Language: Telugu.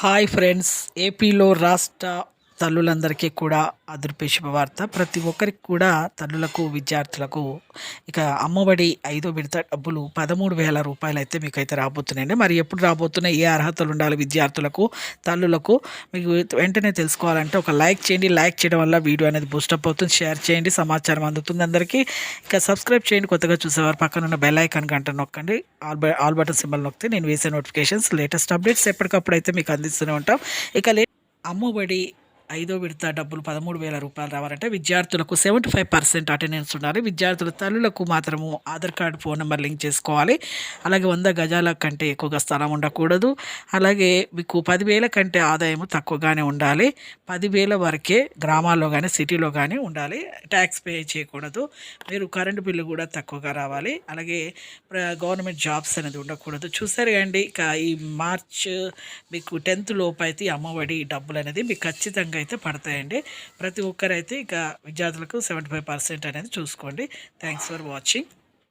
హాయ్ ఫ్రెండ్స్, ఏపీలో రాష్ట్ర తల్లులందరికీ కూడా అదృపే శుభవార్త. ప్రతి ఒక్కరికి కూడా తల్లులకు, విద్యార్థులకు ఇక అమ్మఒడి 5వ విడత డబ్బులు 13,000 రూపాయలు అయితే మీకైతే రాబోతున్నాయండి. మరి ఎప్పుడు రాబోతున్నాయి, ఏ అర్హతలు ఉండాలి విద్యార్థులకు, తల్లులకు, మీకు వెంటనే తెలుసుకోవాలంటే ఒక లైక్ చేయండి. లైక్ చేయడం వల్ల వీడియో అనేది బూస్టప్ అవుతుంది. షేర్ చేయండి, సమాచారం అందుతుంది అందరికీ. ఇక సబ్స్క్రైబ్ చేయండి. కొత్తగా చూసేవారు పక్కన ఉన్న బెల్ ఐకాన్ గంట నొక్కండి. ఆల్ బటన్ సింబల్ నొక్కితే నేను వేసే నోటిఫికేషన్స్, లేటెస్ట్ అప్డేట్స్ ఎప్పటికప్పుడు అయితే మీకు అందిస్తూనే ఉంటాం. ఇక అమ్మఒడి 5వ విడత డబ్బులు 13,000 రూపాయలు రావాలంటే విద్యార్థులకు 75% అటెండెన్స్ ఉండాలి. విద్యార్థుల తల్లులకు మాత్రము Aadhaar card, phone number link చేసుకోవాలి. అలాగే 100 గజాల కంటే ఎక్కువగా స్థలం ఉండకూడదు. అలాగే మీకు 10,000 కంటే ఆదాయము తక్కువగానే ఉండాలి. 10,000 వరకే గ్రామాల్లో కానీ సిటీలో కానీ ఉండాలి. ట్యాక్స్ పే చేయకూడదు. మీరు కరెంటు బిల్లు కూడా తక్కువగా రావాలి. అలాగే గవర్నమెంట్ జాబ్స్ అనేది ఉండకూడదు. చూసారు కండి, ఇక ఈ మార్చ్ మీకు 10th లోపు అయితే ఈ అమ్మఒడి డబ్బులు అనేది మీకు ఖచ్చితంగా అయితే పడతాయండి. ప్రతి ఒక్కరైతే ఇక విద్యార్థులకు 75% అనేది చూసుకోండి. Thanks for watching.